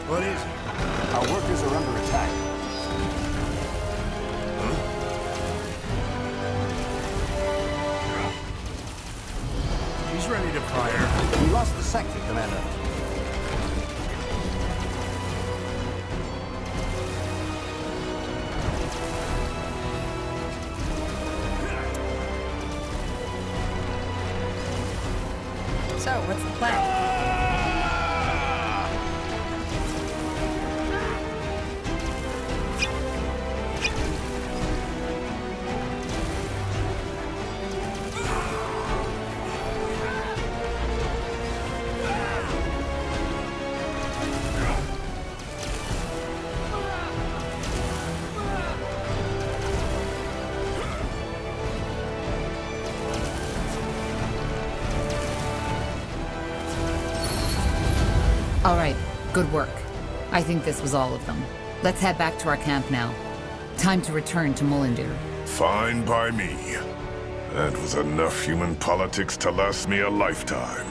What is it? Our workers are under attack. He's ready to fire. We lost the sector, Commander. So, what's the plan? All right, good work. I think this was all of them. Let's head back to our camp now. Time to return to Mullindir. Fine by me. That was enough human politics to last me a lifetime.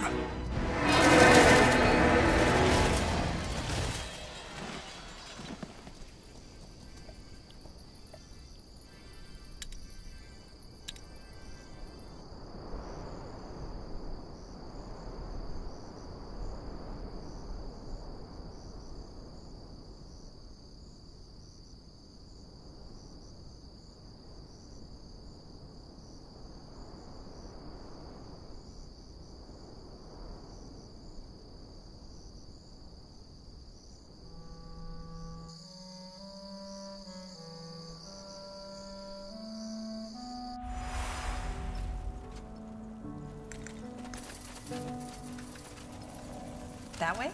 That way?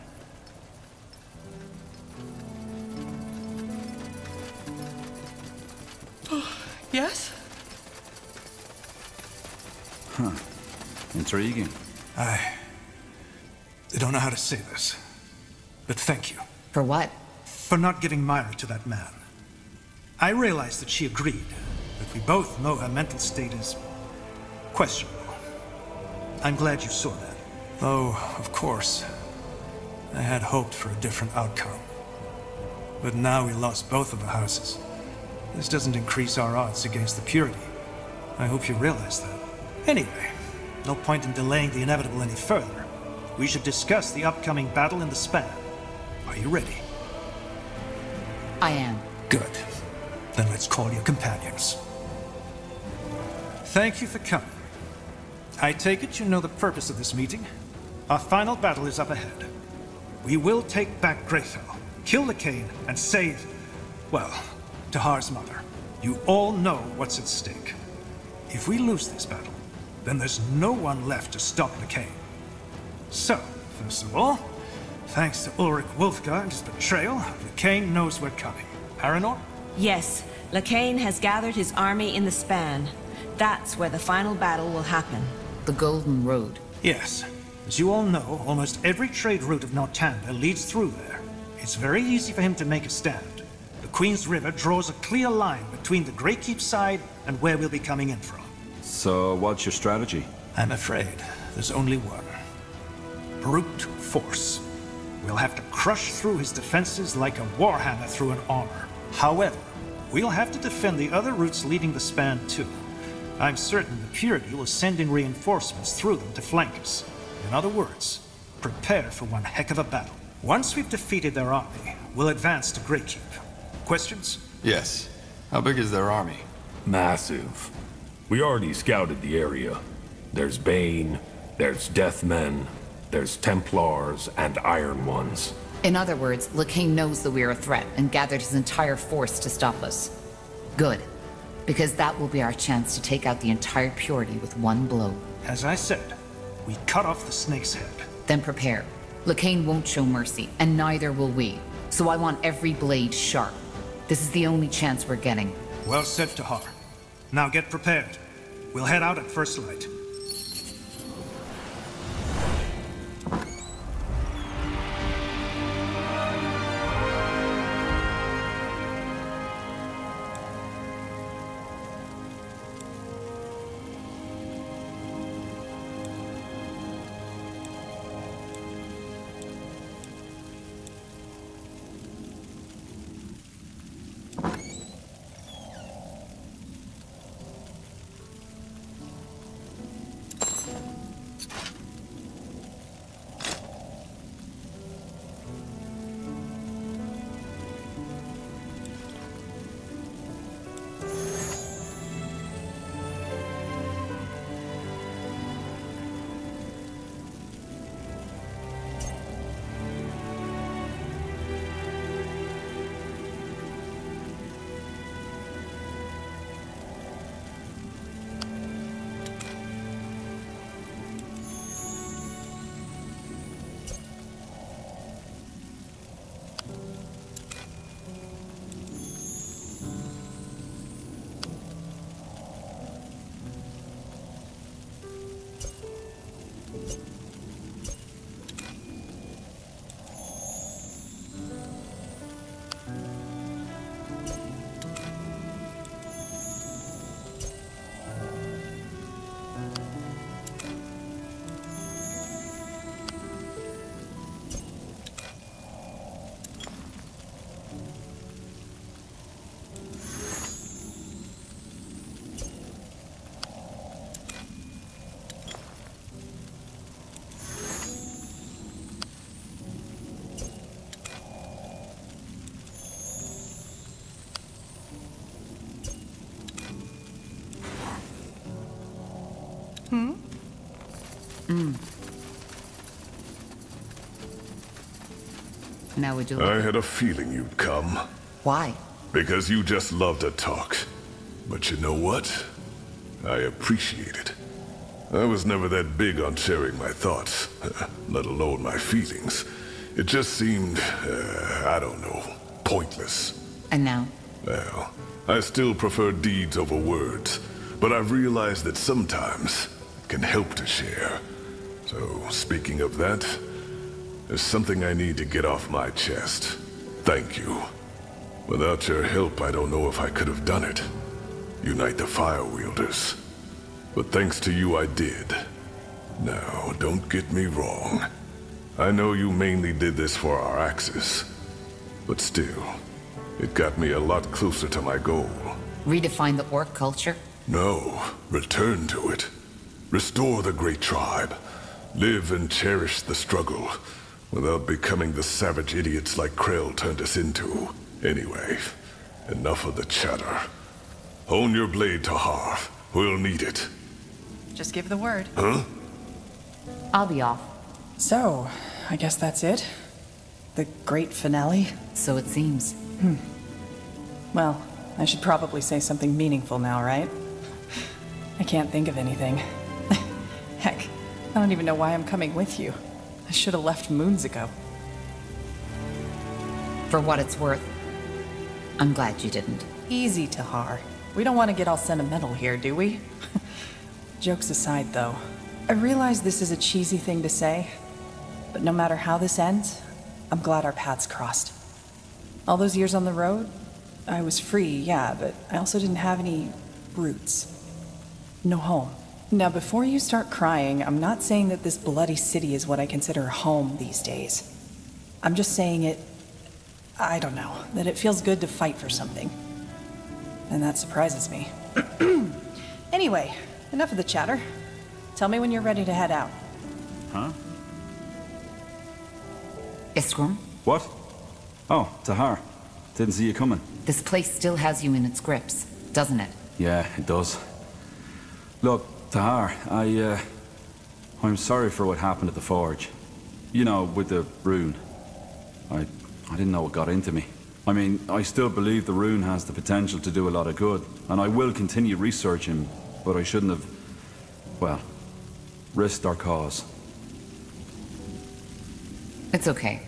Yes? Huh. Intriguing. I don't know how to say this, but thank you. For what? For not giving Myra to that man. I realized that she agreed, but we both know her mental state is questionable. I'm glad you saw that. Though, of course, I had hoped for a different outcome. But now we lost both of the houses. This doesn't increase our odds against the Purity. I hope you realize that. Anyway, no point in delaying the inevitable any further. We should discuss the upcoming battle in the span. Are you ready? I am. Good. Then let's call your companions. Thank you for coming. I take it you know the purpose of this meeting. Our final battle is up ahead. We will take back Greyfell, kill Lakain, and save, well, Tahar's mother. You all know what's at stake. If we lose this battle, then there's no one left to stop Lakain. So, first of all, thanks to Ulrich Wolfgard's betrayal, Lakain knows we're coming. Paranor? Yes, Lakain has gathered his army in the span. That's where the final battle will happen. The Golden Road. Yes. As you all know, almost every trade route of Northander leads through there. It's very easy for him to make a stand. The Queen's River draws a clear line between the Greykeep side and where we'll be coming in from. So, what's your strategy? I'm afraid there's only one. Brute force. We'll have to crush through his defenses like a warhammer through an armor. However, we'll have to defend the other routes leading the span too. I'm certain the Purity will send in reinforcements through them to flank us. In other words, prepare for one heck of a battle. Once we've defeated their army, we'll advance to Greykeep. Questions? Yes. How big is their army? Massive. We already scouted the area. There's Bane, there's Deathmen, there's Templars, and Iron Ones. In other words, Lakain knows that we're a threat and gathered his entire force to stop us. Good. Because that will be our chance to take out the entire Purity with one blow. As I said, we cut off the snake's head. Then prepare. Lakain won't show mercy, and neither will we. So I want every blade sharp. This is the only chance we're getting. Well said, Tahar. Now get prepared. We'll head out at first light. Hmm? Now would you I had a feeling you'd come. Why? Because you just love to talk. But you know what? I appreciate it. I was never that big on sharing my thoughts, let alone my feelings. It just seemed, I don't know, pointless. And now? Well, I still prefer deeds over words, but I've realized that sometimes it can help to share. So, speaking of that, there's something I need to get off my chest. Thank you. Without your help, I don't know if I could have done it. Unite the Fire Wielders. But thanks to you, I did. Now, don't get me wrong. I know you mainly did this for our axes. But still, it got me a lot closer to my goal. Redefine the orc culture? No, return to it. Restore the great tribe. Live and cherish the struggle, without becoming the savage idiots like Krell turned us into. Anyway, enough of the chatter. Hone your blade, Tahar. We'll need it. Just give the word. Huh? I'll be off. So, I guess that's it? The great finale? So it seems. Well, I should probably say something meaningful now, right? I can't think of anything. Heck, I don't even know why I'm coming with you. I should have left moons ago. For what it's worth, I'm glad you didn't. Easy, Tahar. We don't want to get all sentimental here, do we? Jokes aside, though, I realize this is a cheesy thing to say, but no matter how this ends, I'm glad our paths crossed. All those years on the road, I was free, yeah, but I also didn't have any roots. No home. Now, before you start crying, I'm not saying that this bloody city is what I consider home these days. I'm just saying I don't know, that it feels good to fight for something. And that surprises me. Anyway, enough of the chatter. Tell me when you're ready to head out. Huh? Iskram? What? Oh, Tahar. Didn't see you coming. This place still has you in its grips, doesn't it? Yeah, it does. Look, Tahar, I'm sorry for what happened at the forge. You know, with the rune. I didn't know what got into me. I mean, I still believe the rune has the potential to do a lot of good, and I will continue researching, but I shouldn't have, well, risked our cause. It's okay.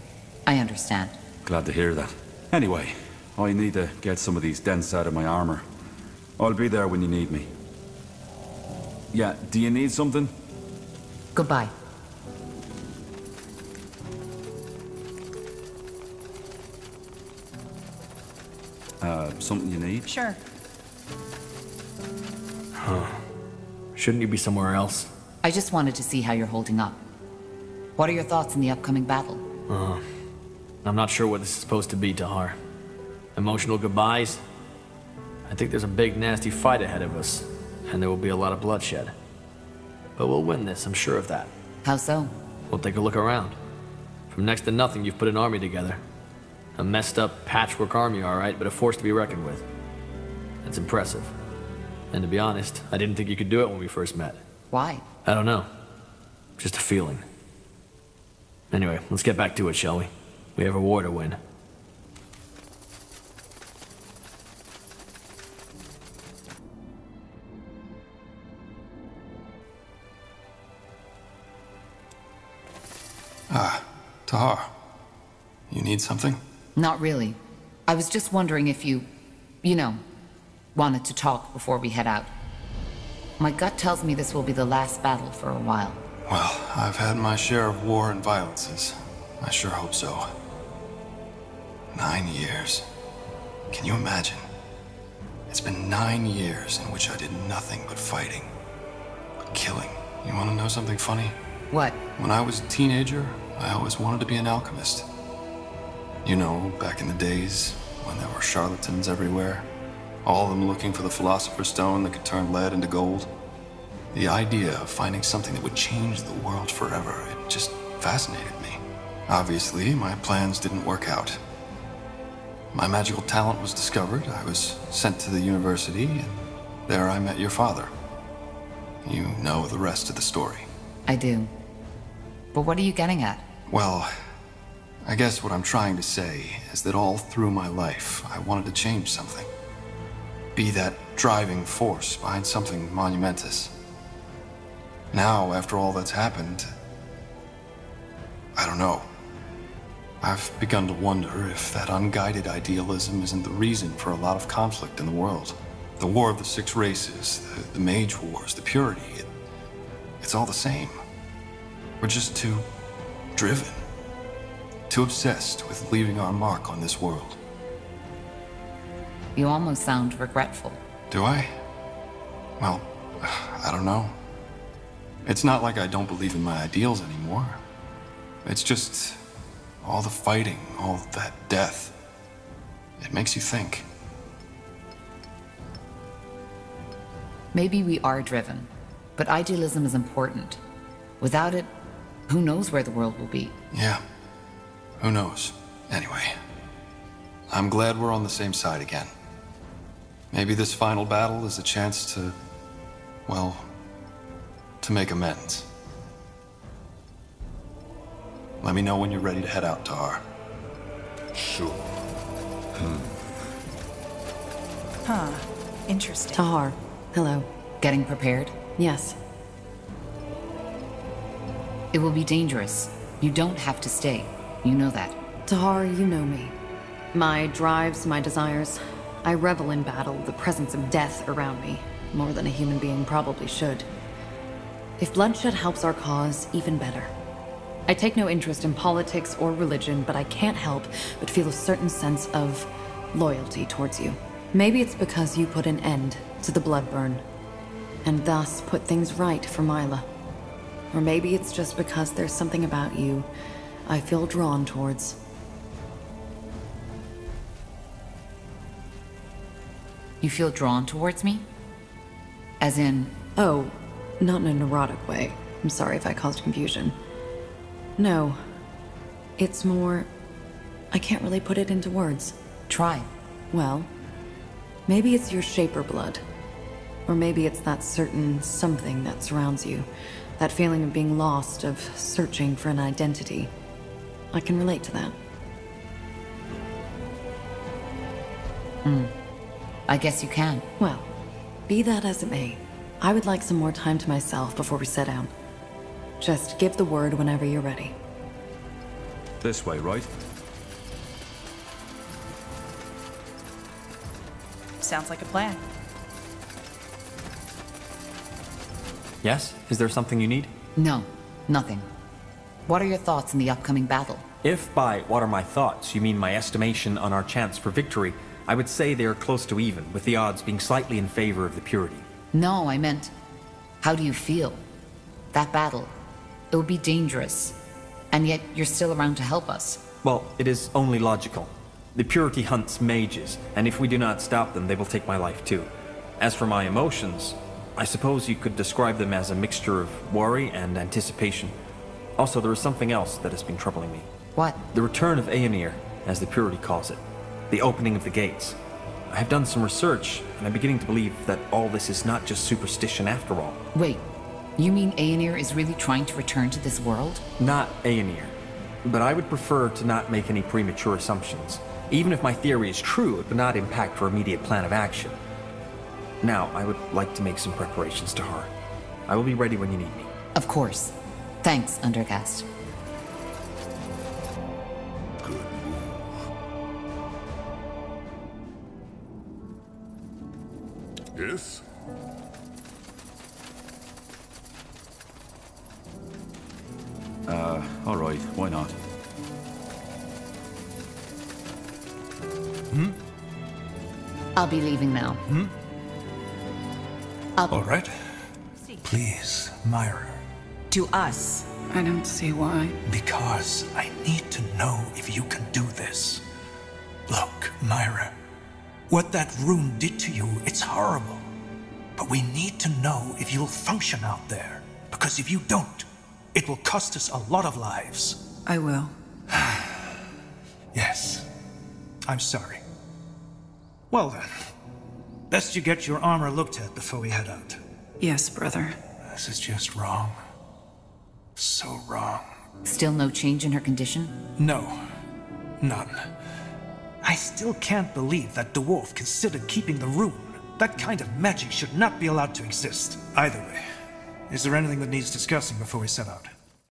I understand. Glad to hear that. Anyway, I need to get some of these dents out of my armor. I'll be there when you need me. Yeah, do you need something? Goodbye. Something you need? Sure. Huh. Shouldn't you be somewhere else? I just wanted to see how you're holding up. What are your thoughts in the upcoming battle? I'm not sure what this is supposed to be, Tahar. Emotional goodbyes? I think there's a big, nasty fight ahead of us, and there will be a lot of bloodshed. But we'll win this, I'm sure of that. How so? We'll take a look around. From next to nothing, you've put an army together. A messed up patchwork army, all right, but a force to be reckoned with. It's impressive. And to be honest, I didn't think you could do it when we first met. Why? I don't know. Just a feeling. Anyway, let's get back to it, shall we? We have a war to win. Tahar. You need something? Not really. I was just wondering if you know, wanted to talk before we head out. My gut tells me this will be the last battle for a while. Well, I've had my share of war and violences. I sure hope so. 9 years. Can you imagine? It's been 9 years in which I did nothing but fighting. Killing. You want to know something funny? What? When I was a teenager, I always wanted to be an alchemist. You know, back in the days when there were charlatans everywhere, all of them looking for the Philosopher's Stone that could turn lead into gold. The idea of finding something that would change the world forever, it just fascinated me. Obviously, my plans didn't work out. My magical talent was discovered, I was sent to the university, and there I met your father. You know the rest of the story. I do. But what are you getting at? Well, I guess what I'm trying to say is that all through my life, I wanted to change something. Be that driving force behind something monumentous. Now, after all that's happened, I don't know. I've begun to wonder if that unguided idealism isn't the reason for a lot of conflict in the world. The War of the Six Races, the Mage Wars, the Purity, it's all the same. We're just too driven, too obsessed with leaving our mark on this world. You almost sound regretful. Do I? Well, I don't know. It's not like I don't believe in my ideals anymore. It's just all the fighting, all that death. It makes you think. Maybe we are driven, but idealism is important. Without it, who knows where the world will be? Yeah, who knows? Anyway, I'm glad we're on the same side again. Maybe this final battle is a chance to, well, to make amends. Let me know when you're ready to head out, Tahar. Sure. Huh. Interesting. Tahar, hello. Getting prepared? Yes. It will be dangerous. You don't have to stay. You know that. Tahar, you know me. My drives, my desires. I revel in battle, the presence of death around me, more than a human being probably should. If bloodshed helps our cause, even better. I take no interest in politics or religion, but I can't help but feel a certain sense of loyalty towards you. Maybe it's because you put an end to the blood burn, and thus put things right for Mila. Or maybe it's just because there's something about you I feel drawn towards. You feel drawn towards me? As in... Oh, not in a neurotic way. I'm sorry if I caused confusion. No. It's more... I can't really put it into words. Try. Well, maybe it's your Shaper blood. Or maybe it's that certain something that surrounds you. That feeling of being lost, of searching for an identity. I can relate to that. I guess you can. Well, be that as it may, I would like some more time to myself before we set out. Just give the word whenever you're ready. This way, right? Sounds like a plan. Yes? Is there something you need? No, nothing. What are your thoughts in the upcoming battle? If by what are my thoughts you mean my estimation on our chance for victory, I would say they are close to even, with the odds being slightly in favor of the Purity. No, I meant, how do you feel? That battle, it would be dangerous, and yet you're still around to help us. Well, it is only logical. The Purity hunts mages, and if we do not stop them, they will take my life too. As for my emotions, I suppose you could describe them as a mixture of worry and anticipation. Also, there is something else that has been troubling me. What? The return of Aenir, as the Purity calls it. The opening of the gates. I have done some research, and I'm beginning to believe that all this is not just superstition after all. Wait, you mean Aenir is really trying to return to this world? Not Aenir. But I would prefer to not make any premature assumptions. Even if my theory is true, it would not impact our immediate plan of action. Now, I would like to make some preparations, Tahar. I will be ready when you need me. Of course. Thanks, Undercast. Yes? All right, why not? I'll be leaving now. All right. Please, Myra. To us. I don't see why. Because I need to know if you can do this. Look, Myra, what that rune did to you, it's horrible. But we need to know if you'll function out there. Because if you don't, it will cost us a lot of lives. I will. Yes. I'm sorry. Well then, best you get your armor looked at before we head out. Yes, brother. This is just wrong. So wrong. Still no change in her condition? No. None. I still can't believe that dwarf considered keeping the rune. That kind of magic should not be allowed to exist. Either way, is there anything that needs discussing before we set out?